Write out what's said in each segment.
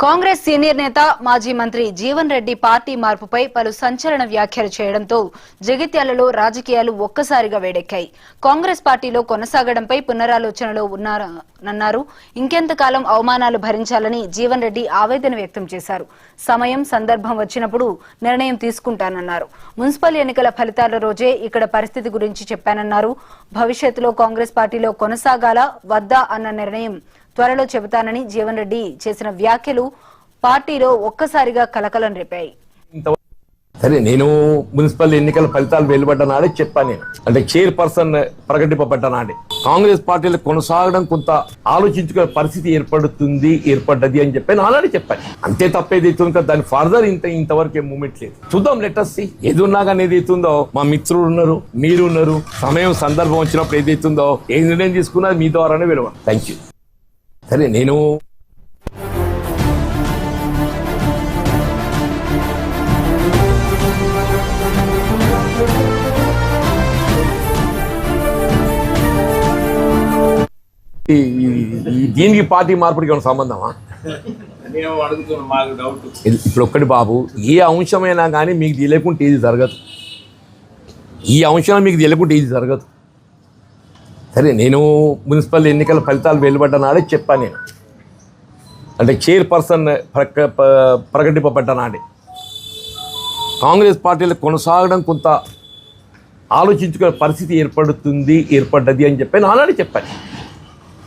Congress senior నేత మాజీ Mantri Jeevan Reddy party మార్పుపై పలు సంచలన వ్యాఖ్యలు చేయడంతో జగిత్యాలలో రాజకీయాలు ఒక్కసారిగా వేడెక్కాయి. కాంగ్రెస్ పార్టీలో కొనసాగడంపై పునరాలోచనలో ఉన్నారన్నారు. ఇంకెంతకాలం అవమానాలు భరించాలని జీవన్ రెడ్డి ఆవేదన వ్యక్తం చేశారు. సమయం సందర్భం వచ్చినప్పుడు నిర్ణయం తీసుకుంటానన్నారు. మున్సిపల్ ఎన్నికల ఫలితాల రోజే ఇక్కడ పరిస్థితి గురించి చెప్పానన్నారు. భవిష్యత్తులో కాంగ్రెస్ పార్టీలో కొనసాగాలా వద్దా అన్న నిర్ణయం త్వరలో చెబుతానని జీవన్ రెడ్డి చేసిన వ్యాఖ్యలు పార్టీలో ఒక్కసారిగా కలకలం రేపాయి. సరే, నేను మున్సిపల్ ఎన్నికల ఫలితాలు వెలువడ్డ నాడే చెప్పాను. నేను అంటే చైర్పర్సన్ ప్రకటింపబడ్డ నాడే కాంగ్రెస్ పార్టీలో కొనసాగడం కొంత ఆలోచించుకునే పరిస్థితి ఏర్పడ్డది అని చెప్పి ఆల్రెడీ చెప్పాను. అంతే తప్పేదైతుందో దాని ఫర్దర్ ఇంతవరకు ఏం మూమెంట్ లేదు. చూద్దాం, లెటర్స్ ఏది ఉన్నా కానీ ఏదైతుందో మా మిత్రులు ఉన్నారు, మీరు ఉన్నారు. సమయం సందర్భం వచ్చినప్పుడు ఏదైతుందో ఏ నిర్ణయం తీసుకున్నా మీ ద్వారానే వెలువ. Thank you. సరే, నేను దీనికి పార్టీ మార్పుడికి ఏమైనా సంబంధమా? ఇప్పుడు ఒక్కటి బాబు, ఏ అంశమైనా కానీ మీకు తెలియకుంటే ఇది జరగదు. ఈ అంశం మీకు తెలియకుంటే ఇది జరగదు. సరే, నేను మున్సిపల్ ఎన్నికల ఫలితాలు వెలువడ్డ నాడే చెప్పాను. నేను అంటే చైర్పర్సన్ ప్రకటింపబడ్డ నాడే కాంగ్రెస్ పార్టీలో కొనసాగడం కొంత ఆలోచించుకునే పరిస్థితి ఏర్పడ్డది అని చెప్పి ఆల్రెడీ చెప్పాను.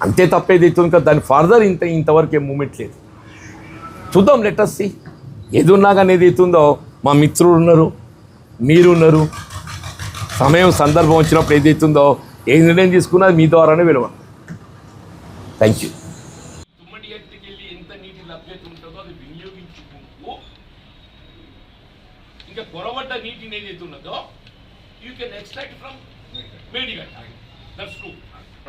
అంతే తప్పేదైతుందో దాని ఫర్దర్ ఇంతవరకు ఏం మూమెంట్ లేదు. చూద్దాం, లెటర్స్ ఏది ఉన్నా కానీ ఏదైతుందో మా మిత్రులు ఉన్నారు, మీరు ఉన్నారు. సమయం సందర్భం వచ్చినప్పుడు ఏదైతుందో ఏ నిర్ణయం తీసుకున్నా మీ ద్వారానే వెలువ. Thank you. తుమ్మడి ఎత్తుకెళ్ళి ఎంత నీటి లభ్యత ఉంటుందో అది వినియోగించుకుంటూ ఇంకా కొరవడ్డ నీటిని ఏదైతే ఉన్నదో you can extract from Medigadda. That's true.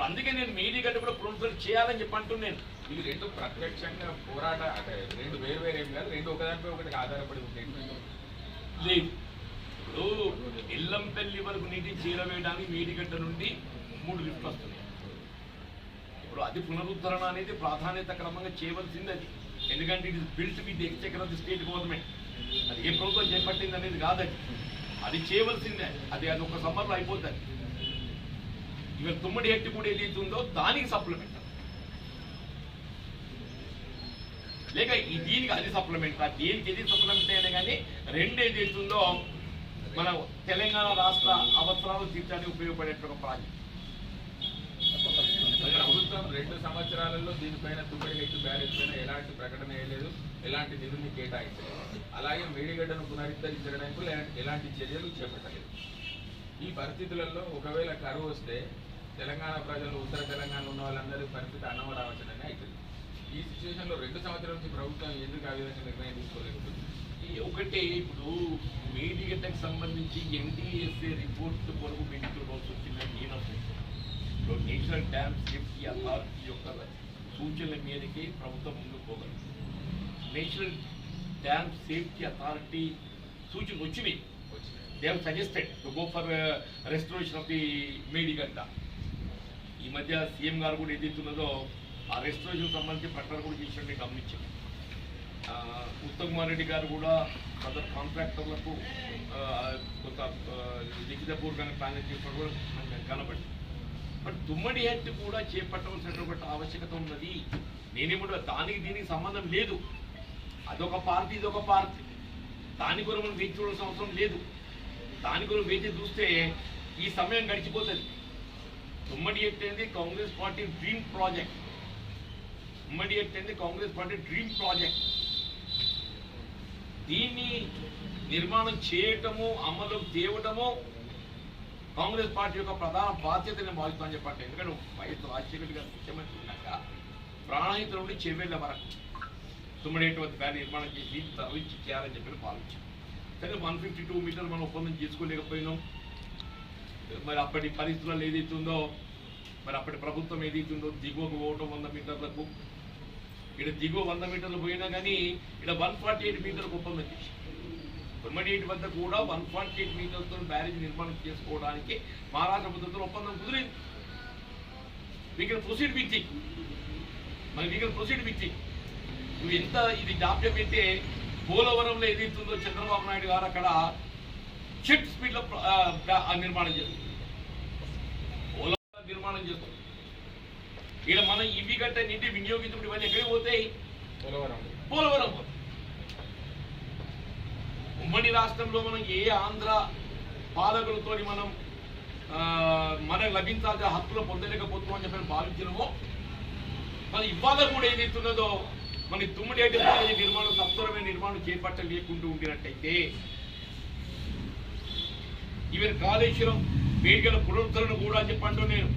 అందుకే నేను మేడిగడ్డ కూడా ప్రొఫెసర్ చేయాలని చెప్పి అంటున్నాను. ఇది రెండు ప్రత్యక్షంగా పోరాట అంటే రెండు వేరు ఏం కాదు, రెండు ఒకదానిపై ఒకటి ఆధారపడి ఉంటాయి. లేదు, ఇప్పుడు ఎల్లంపల్లి వరకు నీటిని చేరవేయడానికి మేడిగడ్డ నుండి 3 లిఫ్ట్లు వస్తున్నాయి. ఇప్పుడు అది పునరుద్ధరణ అనేది ప్రాధాన్యత క్రమంగా చేయవలసింది. అది ఎందుకంటే it is built with Exchequer of the state government. అది ఏ ప్రభుత్వం చేపట్టింది అనేది కాదు, అది చేయవలసిందే. అది ఒక సమ్మర్లో అయిపోతుంది. ఇవాళ తుమ్మడి ఎట్టి కూడా ఏదైతుందో దానికి సప్లిమెంట్, లేక దీనికి అది సప్లిమెంట్. దేనికి ఏది సప్లిమెంట్ అయినా కానీ రెండు ఏదైతుందో మన తెలంగాణ రాష్ట్ర అవసరాలు తీర్చడానికి ఉపయోగపడే ఒక ప్రాజెక్ట్. ప్రభుత్వం 2 సంవత్సరాలలో దీనిపైన తుమ్మడి హెచ్చు బ్యారేజ్ పైన ఎలాంటి ప్రకటన వేయలేదు, ఎలాంటి నిధుల్ని కేటాయించలేదు. అలాగే మేడిగడ్డను పునరుద్ధరించడానికి ఎలాంటి చర్యలు చేపట్టలేదు. ఈ పరిస్థితులలో ఒకవేళ కరువు వస్తే తెలంగాణ ప్రజలు, ఉత్తర తెలంగాణలో ఉన్న వాళ్ళందరి పరిస్థితి అన్నం రావచ్చనే అవుతుంది. ఈ సిచ్యువేషన్లో 2 సంవత్సరాల నుంచి ప్రభుత్వం ఎందుకు ఆ విధంగా నిర్ణయం తీసుకోలేకపోతుంది? ఒకటే, ఇప్పుడు మేడిగడ్డకు సంబంధించి ఎన్డీఎస్ఏ రిపోర్ట్ కొరకు పెట్టుకోవాల్సి వచ్చిందని నేను ఇప్పుడు నేషనల్ డ్యామ్ సేఫ్టీ అథారిటీ యొక్క సూచనల మీదకి ప్రభుత్వం ముందుకు పోగలదు. నేషనల్ డ్యామ్ సేఫ్టీ అథారిటీ సూచనలు వచ్చినాయి. They have suggested to go for restoration of the Medigadda. ఈ మధ్య సీఎం గారు కూడా ఏదైతున్నదో ఆ రెస్టోరేషన్ సంబంధించి ప్రకటన కూడా చేసినట్టు గమనించాం. ఉత్తమ్ కుమార్ రెడ్డి గారు కూడా సదర్ కాంట్రాక్టర్లకు కొంత లిఖితపూర్వకంగా ప్లాన్ చేసినట్టు కూడా కనబడింది. బట్ తుమ్మడి హెడ్ కూడా చేపట్టవలసినటువంటి ఆవశ్యకత ఉన్నది. నేనేమంటే దానికి దీనికి సంబంధం లేదు. అదొక పార్టీ, ఇదొక పార్టీ. దాని కొరకు మనం వేచి చూడాల్సిన అవసరం లేదు. దాని కొరకు వేచి చూస్తే ఈ సమయం గడిచిపోతుంది. తుమ్మడి హెడ్ అనేది Congress party dream project. Tummidi head అనేది కాంగ్రెస్ పార్టీ డ్రీమ్ ప్రాజెక్ట్. దీన్ని నిర్మాణం చేయటము, అమలు తేవటము కాంగ్రెస్ పార్టీ యొక్క ప్రధాన బాధ్యత నేను భావిస్తానని చెప్పండి. ఎందుకంటే వైఎస్ రాజశేఖర్ గారు ముఖ్యమంత్రి ఉన్నాక ప్రాణహిత నుండి చెవెళ్ళ వరకు తుమ్మడేటువంటి దాన్ని నిర్మాణం చేసి తరలించి చేయాలని చెప్పి భావించాం. కానీ 152 మీటర్లు మనం ఒప్పందం చేసుకోలేకపోయినాం. మరి అప్పటి పరిస్థితుల్లో ఏదైతుందో, మరి అప్పటి ప్రభుత్వం ఏదైతుందో దిగువకు పోవటం 100 మీటర్లకు, ఇక్కడ దిగువ 100 మీటర్లు పోయినా కానీ ఇక్కడ 148 మీటర్లకు ఒప్పందం చేసి తుమ్మడి వద్ద కూడా 148 మీటర్లతో బ్యారేజ్ నిర్మాణం చేసుకోవడానికి మహారాష్ట్ర ప్రభుత్వంతో ఒప్పందం కుదిరింది. We can proceed with it. నువ్వు ఎంత ఇది జాప్యం అయితే పోలవరంలో ఏదైతుందో చంద్రబాబు నాయుడు గారు అక్కడ షిఫ్ట్ స్పీడ్లో నిర్మాణం చేస్తుంది, పోలవరం నిర్మాణం చేస్తుంది. ఇక్కడ మనం ఇవి గట్ట నీటి వినియోగించుకుంటే ఇవన్నీ ఎక్కడికి పోతాయి? పోలవరం పోతాయి. ఉమ్మడి రాష్ట్రంలో మనం ఏ ఆంధ్ర పాలకులతో మనం మనకు లభించాల్సిన హక్కులు పొందలేకపోతున్నామని చెప్పి భావించినమో, మరి ఇవాళ కూడా ఏదైతున్నదో మన తుమ్మిడేటి నిర్మాణం సత్వరమైన నిర్మాణం చేపట్టలేకుంటూ ఉండినట్టయితే ఈవెన్ కాళేశ్వరం వేడిగల పునరుద్ధరణ కూడా చెప్పంటూ నేను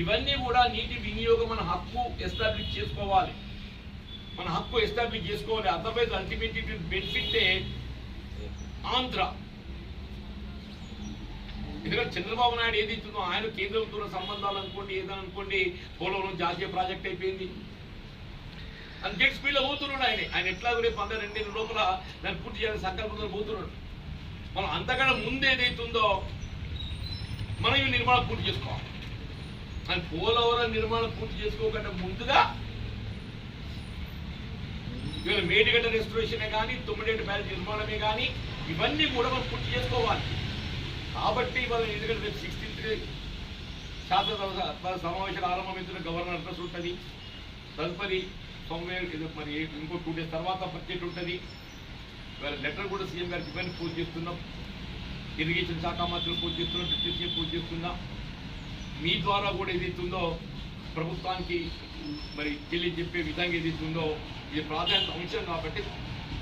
ఇవన్నీ కూడా నీటి వినియోగం మన హక్కు ఎస్టాబ్లిష్ చేసుకోవాలి, మన హక్కు ఎస్టాబ్లిష్ చేసుకోవాలి. Otherwise ultimately benefit Andhra. ఎందుకంటే చంద్రబాబు నాయుడు ఏది ఇస్తుందో ఆయన కేంద్రంతో సంబంధాలు అనుకోండి, ఏదని అనుకోండి, పోలవరం జాతీయ ప్రాజెక్ట్ అయిపోయింది అని జెట్ స్పీడ్లో పోతున్నాడు. ఆయన ఎట్లా కూడా 12 లోపల దాన్ని పూర్తి చేయాలని సంకల్పంతో పోతున్నాడు. మనం అంతకన్నా ముందు ఏదైతుందో మనం ఈ నిర్మాణం పూర్తి చేసుకోవాలి. అని పోలవరం నిర్మాణం పూర్తి చేసుకోకుండా ముందుగా ఇవాళ మేడిగడ్డ రెస్టరేషనే కానీ, తుమ్మిడేటి బ్యారేజ్ నిర్మాణమే కానీ ఇవన్నీ కూడా మనం పూర్తి చేసుకోవాలి. కాబట్టి ఇవాళ ఎందుకంటే రేపు 16th శాసనసభ సమావేశాలు ఆరంభమవుతున్న గవర్నర్ అడ్రస్ ఉంటుంది. తదుపరి మరి ఇంకో 2 days తర్వాత బడ్జెట్ ఉంటుంది. ఇవాళ లెటర్ కూడా సీఎం గారికి ఇవన్నీ పూర్తి చేస్తున్నాం, ఇరిగేషన్ శాఖ మంత్రులు పూర్తి చేస్తున్నాం, డిప్యూటీ సీఎం పూర్తి చేస్తున్నాం. మీ ద్వారా కూడా ఏదైతుందో ప్రభుత్వానికి మరి తెలియజెప్పే విధంగా ఏదైతుందో ఇది ప్రాధాన్యత అంశం కాబట్టి